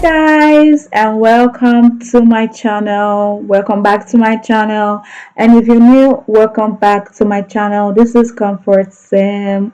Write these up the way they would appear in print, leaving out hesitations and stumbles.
guys, and welcome to my channel. Welcome back to my channel. And if you're new, welcome back to my channel. This is Comfort Sim.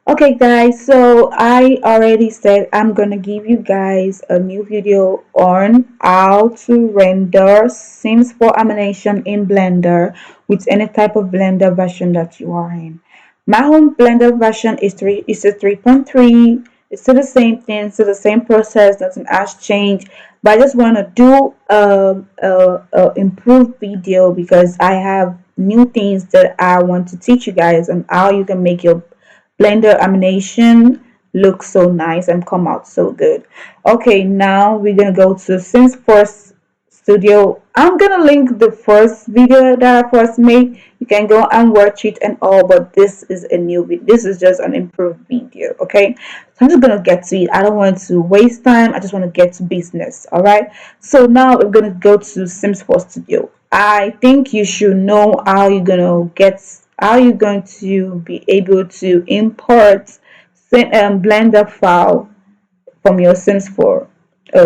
Okay guys, so I already said I'm gonna give you guys a new video on how to render Sims 4 animation in Blender with any type of Blender version that you are in. My home Blender version is a 3.3. It's still the same thing, still the same process, nothing has changed. But I just want to do a improved video because I have new things that I want to teach you guys on how you can make your Blender animation look so nice and come out so good. Okay, now we're gonna go to Sims 4 Studio. I'm gonna link the first video that I first made. You can go and watch it and all, but this is a new video. This is just an improved video. Okay, so I'm just gonna get to it. I don't want to waste time. I just want to get to business. All right, so now we're gonna go to Sims 4 Studio. I think you should know how you're going to be able to import Blender file from your Sims 4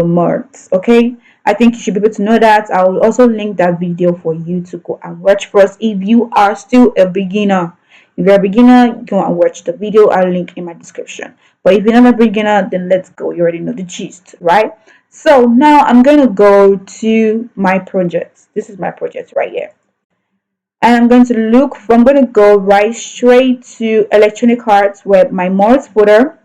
mods. Okay, I think you should be able to know that. I will also link that video for you to go and watch first if you are still a beginner. If you're a beginner, go and watch the video. I'll link in my description. But if you're not a beginner, then let's go. You already know the gist, right? So now I'm going to go to my projects. This is my project right here. And I'm going to go right straight to Electronic Arts with my mods folder.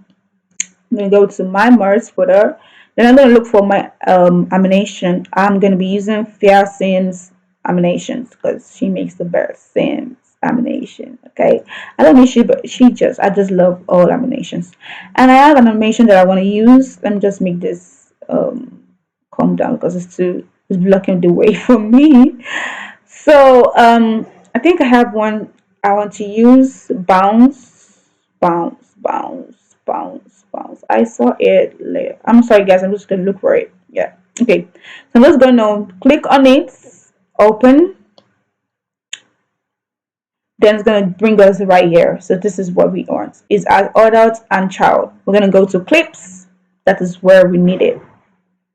I'm going to go to my mods folder. Then I'm going to look for my amination. I'm going to be using Fair Sims Aminations because she makes the best Sims amination. Okay, I don't know but I just love all animations. And I have an animation that I want to use. Let me just make this calm down because it's blocking the way for me. So I think I have one I want to use. Bounce. I saw it later. I'm sorry guys, I'm just gonna look for it. Yeah. Okay. So I'm just gonna click on it, open. Then it's gonna bring us right here. So this is what we want. Is as adult and child. We're gonna go to clips. That is where we need it.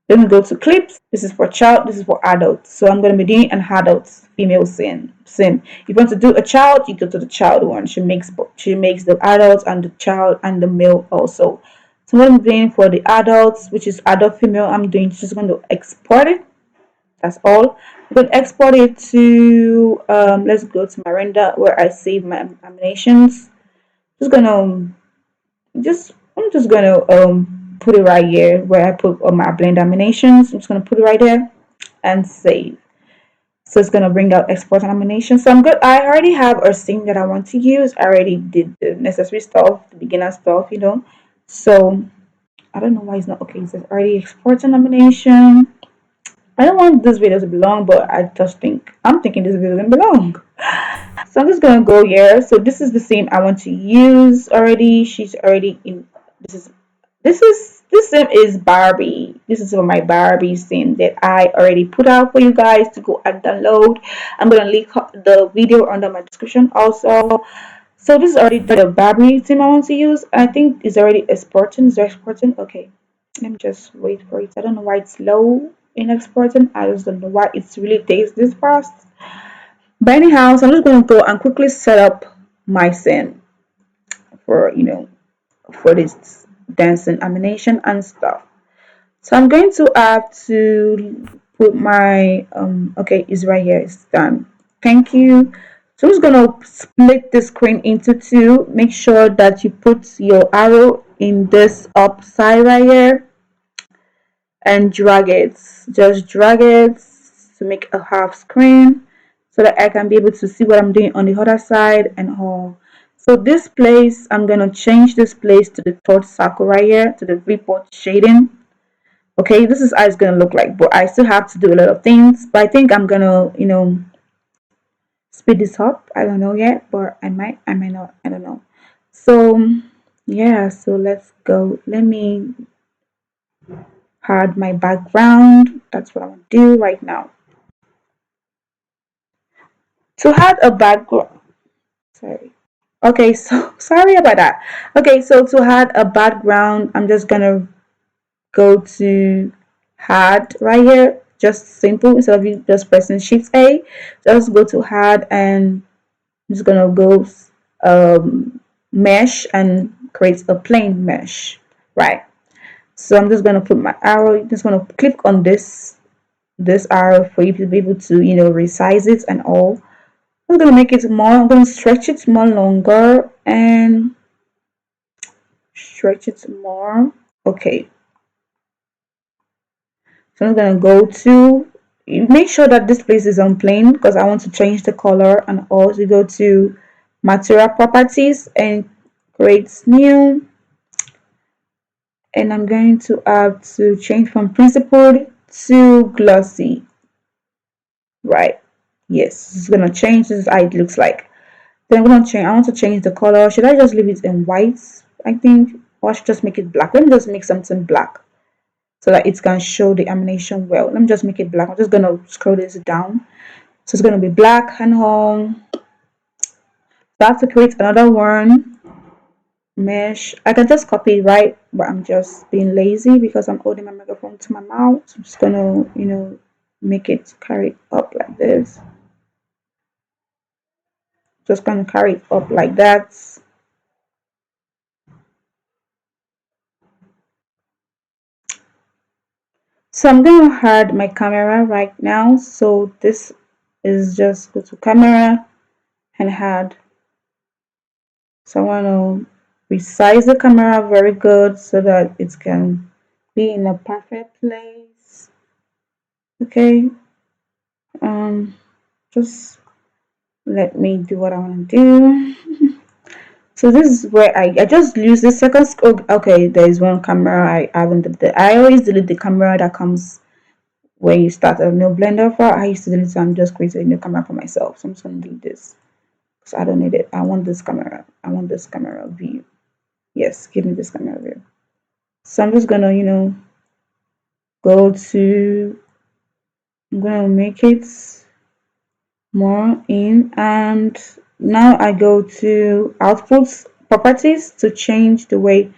Then we go to clips. This is for child. This is for adults. So I'm going to be doing an adult female sim. If you want to do a child, you go to the child one. She makes the adults and the child and the male also. So what I'm doing for the adults, which is adult female, I'm just going to export it. That's all. I'm going to export it to let's go to my render where I save my animations. I'm just gonna put it right here where I put all my blend animations. I'm just gonna put it right there and save. So it's gonna bring out export animation. So I'm good. I already have a scene that I want to use. I already did the necessary stuff, the beginner stuff, So I don't know why it's not okay. It says already export an animation. I don't want this video to be long, but I'm thinking this video doesn't belong. So I'm just gonna go here. So this is the scene I want to use already. She's already in. This sim is Barbie. This is for my Barbie sim that I already put out for you guys to go and download. I'm gonna link the video under my description also. So this is already the Barbie sim I want to use. I think it's already exporting. Is it exporting? Okay. Let me just wait for it. I don't know why it's slow in exporting. I just don't know why it really takes this fast. But anyhow, so I'm just gonna go and quickly set up my sim for for this dancing animation and stuff. So I'm going to have to put my okay, it's right here, it's done. Thank you. So I'm just gonna split the screen into two. Make sure that you put your arrow in this upside right here and drag it. Just drag it to make a half screen so that I can be able to see what I'm doing on the other side and all. So this place, I'm going to change this place to the third circle right here, to the viewport shading. Okay, this is how it's going to look like, but I still have to do a lot of things. But I think I'm going to, speed this up. I don't know yet, but I might not. I don't know. So, yeah, so let's go. Let me add my background. That's what I want to do right now. To add a background, sorry. Okay, so sorry about that. Okay, so to add a background, I'm just gonna go to add right here. Just simple, instead of you just pressing Shift A, just go to add, and I'm just gonna go mesh and create a plain mesh, right? So I'm just gonna put my arrow, just gonna click on this arrow for you to be able to, resize it and all. I'm gonna make it more, I'm gonna stretch it more longer and stretch it more. Okay, so I'm gonna go to, make sure that this place is on plain because I want to change the color, and also go to material properties and create new, and I'm going to have to change from principled to glossy, right? Yes, it's gonna change. This is how it looks like. Then I'm gonna change, I want to change the color. Should I just leave it in white, I think, or I should just make it black? Let me just make something black so that it can show the animation well. Let me just make it black. I'm just gonna scroll this down. So it's gonna be black and home. So I have to create another one. Mesh. I can just copy it, right, but I'm just being lazy because I'm holding my microphone to my mouth. So I'm just gonna, make it carry up like this. Just gonna carry it up like that. So I'm gonna add my camera right now. So this is just go to camera and add. So I want to resize the camera very good so that it can be in a perfect place. Okay. Just let me do what I want to do. So this is where I just use the second scope. Okay, there is one camera I haven't deleted. I always delete the camera that comes when you start a new Blender for. I used to delete it, so I'm just creating a new camera for myself. So I'm just gonna delete this because I don't need it. I want this camera. I want this camera view. Yes, give me this camera view. So I'm just gonna, go to, I'm gonna make it more in, and now I go to output properties to change the way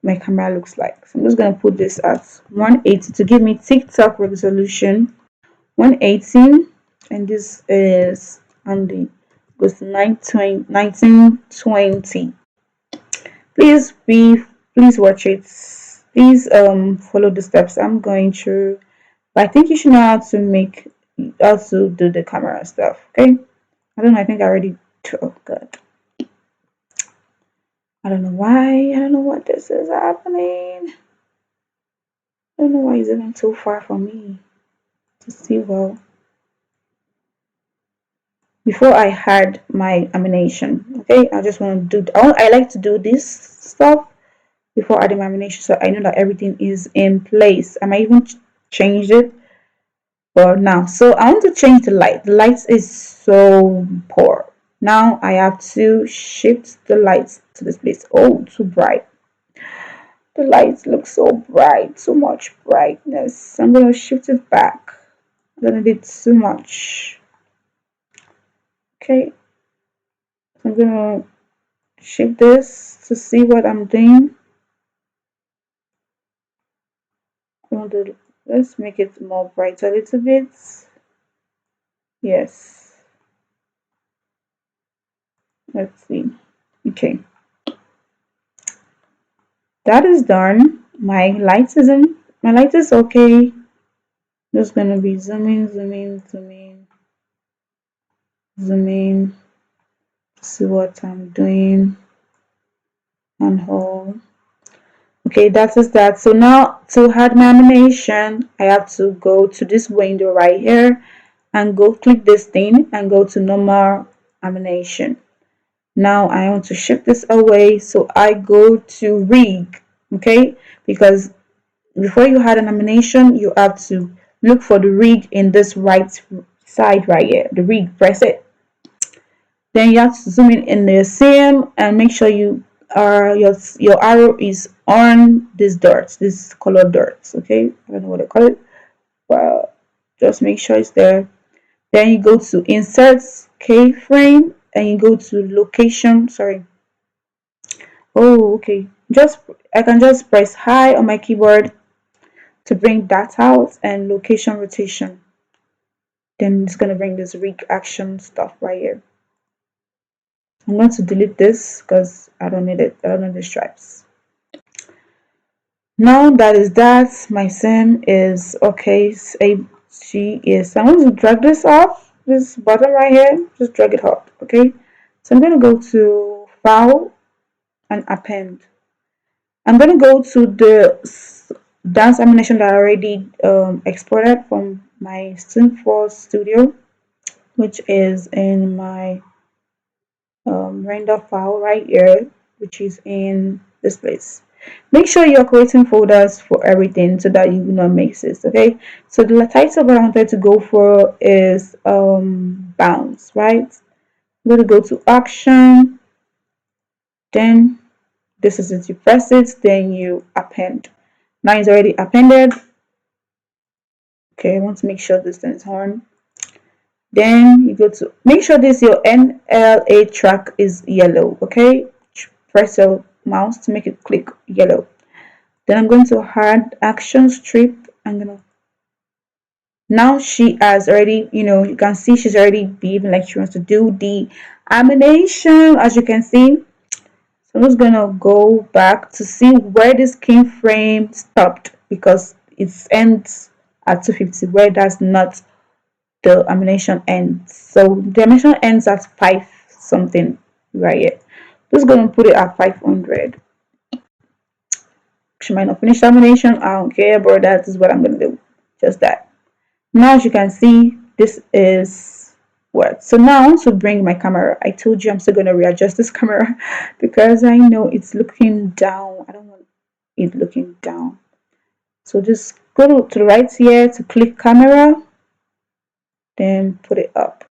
my camera looks like. So I'm just gonna put this at 180 to give me TikTok resolution 118, and this is on the goes to 1920. Please watch it. Please follow the steps I'm going through. But I think you should know how to do the camera stuff. Okay. I don't know. I think I already. Oh God. I don't know why. I don't know what this is happening. I don't know why it's even too far from me to see well. Before I had my amination, okay, I just want to do. I like to do this stuff before adding my amination, so I know that everything is in place. I might even change it for now. So I want to change the light. The light is so poor. Now I have to shift the lights to this place. Oh, too bright. The lights look so bright, so much brightness. I'm gonna shift it back. I don't need it too much. Okay, I'm gonna shift this to see what I'm doing. I want to, let's make it more bright a little bit. Yes. Let's see. Okay. That is done. My light is okay. Just gonna be zoom in, zoom in, zoom in, zoom in. See what I'm doing and hold. Okay, that is that. So now to add my animation, I have to go to this window right here and go click this thing and go to normal animation. Now I want to shift this away, so I go to rig. Okay, because before you add an animation, you have to look for the rig in this right side right here. The rig, press it. Then you have to zoom in the sim and make sure you are your arrow is on these dots, this color dots. Okay, I don't know what they call it, but just make sure it's there. Then you go to insert keyframe and you go to location. Sorry. Oh, okay. Just I can just press high on my keyboard to bring that out, and location rotation. Then it's going to bring this rig action stuff right here. I'm going to delete this because I don't need it. I don't need the stripes. Now that is that, my sim is okay. She is. I'm going to drag this off, this button right here. Just drag it up, okay? So I'm going to go to File and Append. I'm going to go to the dance animation that I already exported from my Sim4 Studio, which is in my render file right here, which is in this place. Make sure you're creating folders for everything so that you will not mix it, okay? So the title that I wanted to go for is bounce, right? I'm going to go to action, then this is it. You press it, then you append. Now it's already appended. Okay, I want to make sure this thing is on. Then you go to make sure this your NLA track is yellow, okay? Press your mouse to make it click yellow. Then I'm going to add action strip. I'm gonna now she has already, you can see she's already behaving like she wants to do the amination, as you can see. So I'm just gonna go back to see where this keyframe stopped because it ends at 250, where that's not the amination ends. So the amination ends at 5 something right here. Just gonna put it at 500. She might not finish the amination. I don't care, but that is what I'm gonna do. Just that. Now as you can see, this is what. So now to bring my camera, I told you I'm still gonna readjust this camera because I know it's looking down. I don't want it looking down. So just go to the right here to click camera, then put it up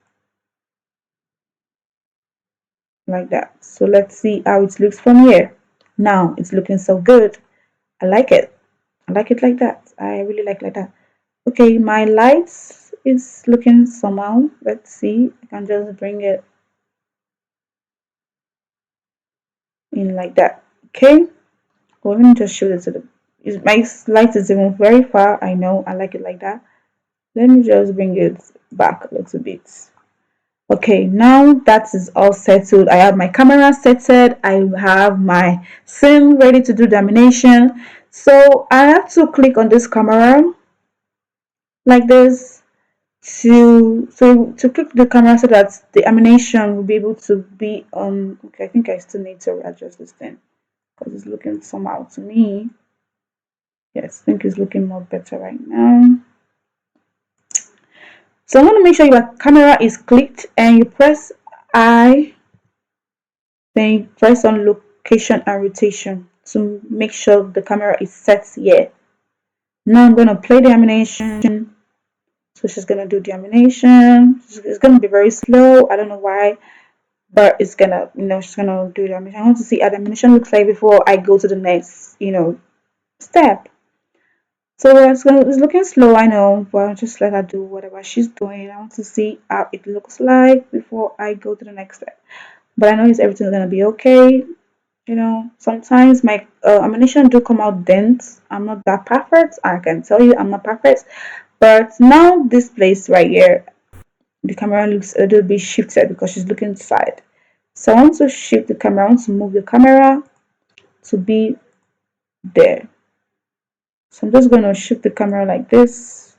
like that. So let's see how it looks from here. Now it's looking so good. I like it. I like it like that. I really like that. Okay, my lights is looking somehow. Let's see. I can just bring it in like that. Okay. Well, let me just show it to the. My light is even very far. I know. I like it like that. Let me just bring it back a little bit. Okay, now that is all settled. I have my camera settled. I have my sim ready to do the animation. So I have to click on this camera like this to click the camera so that the animation will be able to be on. Okay, I think I still need to adjust this thing because it's looking somehow to me. Yes, I think it's looking more better right now. So I want to make sure your camera is clicked and you press I, then you press on location and rotation to make sure the camera is set here. Now I'm going to play the animation. So she's going to do the animation. It's going to be very slow. I don't know why, but it's going to, she's going to do the animation. I want to see how the animation looks like before I go to the next, step. So it's looking slow, I know, but I'll just let her do whatever she's doing. I want to see how it looks like before I go to the next step. But I know everything's gonna be okay. Sometimes my animation do come out dense. I'm not that perfect. I can tell you I'm not perfect. But now this place right here, the camera looks a little bit shifted because she's looking side. So I want to shift the camera. I want to move the camera to be there. So I'm just gonna shift the camera like this.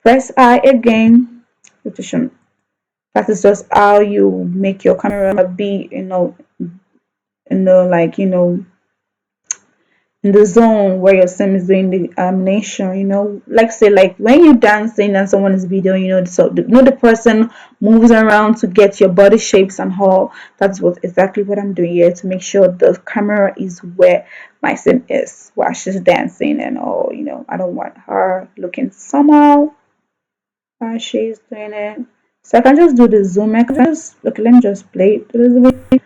Press I again. Rotation. That is just how you make your camera be, like in the zone where your sim is doing the animation. Like say like when you're dancing and someone is videoing, so the person moves around to get your body shapes and all. That's exactly what I'm doing here to make sure the camera is where my sim is while she's dancing and all. I don't want her looking somehow she's doing it. So I can just do the zoom. I can just okay. Let me just play it a little bit.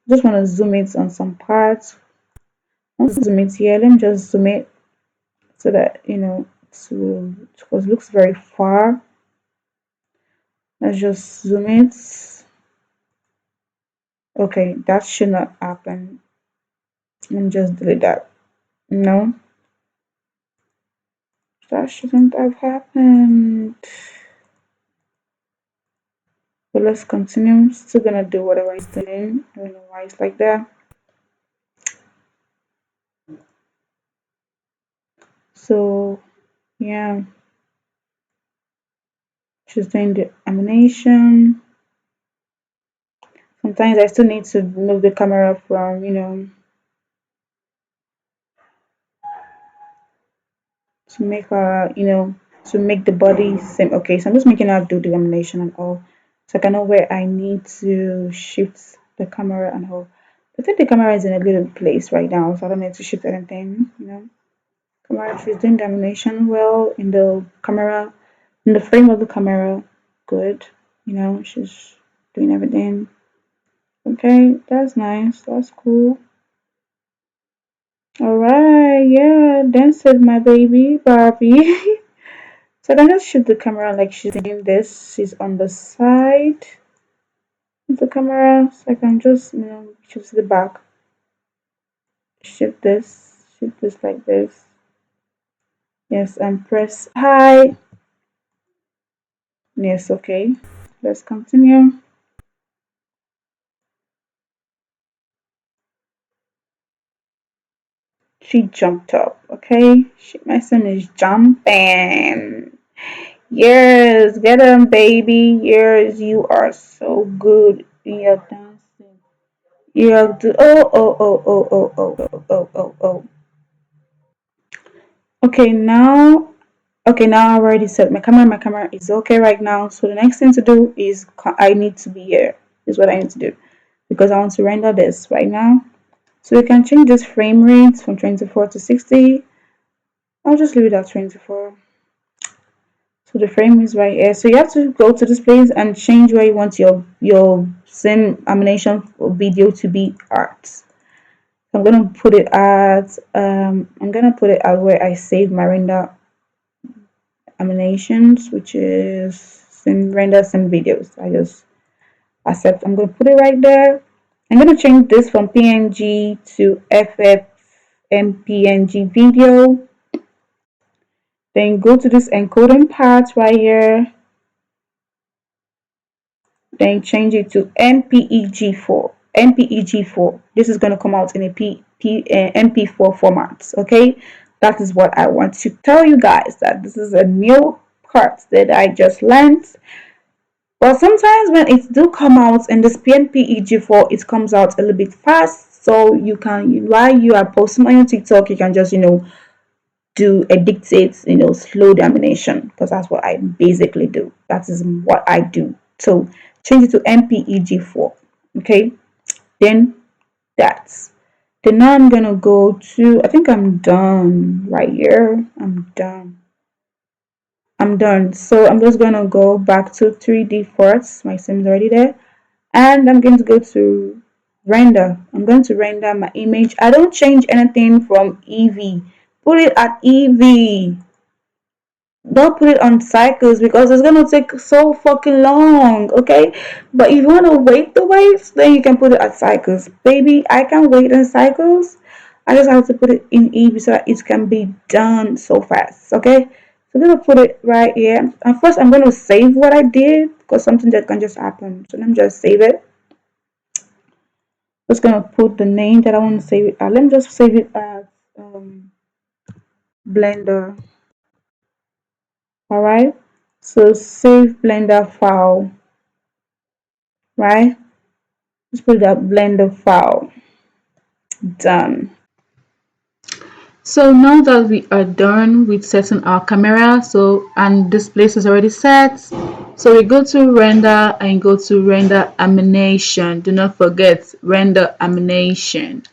Just want to zoom it on some parts. I want to zoom it here. Let me just zoom it so that because it looks very far. Let's just zoom it. Okay, that should not happen. Let me just delete that. No. That shouldn't have happened. But let's continue. Still gonna do whatever it's doing. I don't know why it's like that. So yeah, she's doing the amination. Sometimes I still need to move the camera from, to make to make the body same. Okay, so I'm just making her do the animation and all, so I can know where I need to shift the camera and all. I think the camera is in a good place right now, so I don't need to shift anything. Camera, she's doing the animation well in the camera, in the frame of the camera. Good, she's doing everything. Okay, that's nice. That's cool. All right, yeah, dance with my baby Barbie. So I can just shift the camera like she's doing this. She's on the side of the camera. So I can just, shift the back. Shift this like this. Yes, and press high. Yes, okay. Let's continue. She jumped up, okay? My son is jumping. Yes, get him, baby. Yes, you are so good. You're dancing. You're oh. Okay, now I already set my camera. My camera is okay right now. So the next thing to do is I need to be here. Is what I need to do because I want to render this right now. So we can change this frame rate from 24 to 60. I'll just leave it at 24. So the frame is right here. So you have to go to this place and change where you want your sim animation video to be at. So I'm gonna put it at where I save my render Aminations, which is sim render sim videos. I just accept. I'm going to put it right there. I'm going to change this from PNG to FFmpng video. Then go to this encoding part right here. Then change it to MPEG4. MPEG4. This is going to come out in a MP4 format. Okay, that is what I want to tell you guys, that this is a new part that I just learned. But sometimes when it do come out in this PNPEG4, it comes out a little bit fast. So you can, while you are posting on your TikTok, you can just, do a dictate, slow lamination, because that's what I basically do. That is what I do. So change it to MPEG4. Okay. Then that's. Then now I'm gonna go to, I think I'm done right here. I'm done. So I'm just gonna go back to 3D first. My sim is already there. And I'm going to go to render. I'm going to render my image. I don't change anything from EV. Put it at EV. Don't put it on cycles because it's gonna take so fucking long, okay? But if you wanna wait the waves, then you can put it at cycles. Baby, I can wait in cycles. I just have to put it in EV so that it can be done so fast, okay? So I'm gonna put it right here. And first I'm gonna save what I did because something that can just happen. So let me just save it. Just gonna put the name that I want to save it at. Let me just save it as Blender. Alright. So save Blender file. Right? Just put that Blender file. Done. So now that we are done with setting our camera, and this place is already set, so we go to render and go to render amination. Do not forget render amination.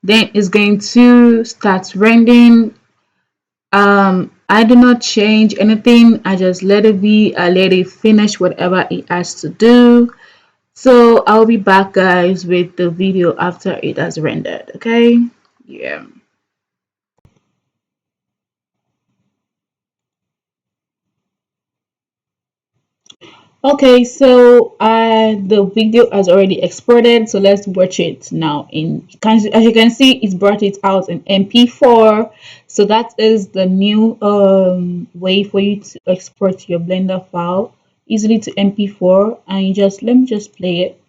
Then it's going to start rendering. I do not change anything. I just let it be. I let it finish whatever it has to do. So I'll be back, guys, with the video after it has rendered. Okay? Yeah. Okay, so the video has already exported, so let's watch it now. As you can see, it's brought it out in MP4. So that is the new way for you to export your Blender file easily to MP4. And you just let me just play it.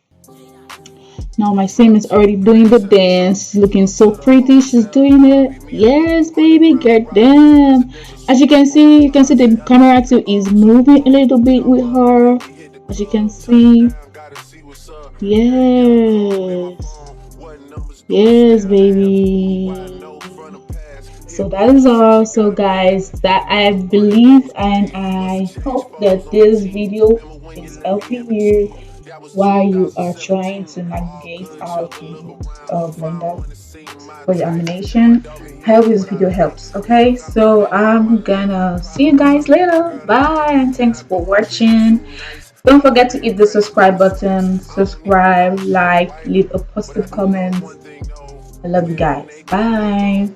Now my sim is already doing the dance. She's looking so pretty. She's doing it. Yes, baby, get them. As you can see the camera too is moving a little bit with her. As you can see, yes, yes, baby. So that is all. So guys, that I believe and I hope that this video is helping you while you are trying to navigate how to use Blender for your animation. I hope this video helps. Okay, so I'm gonna see you guys later. Bye and thanks for watching. Don't forget to hit the subscribe button, subscribe, like, leave a positive comment. I love you guys. Bye.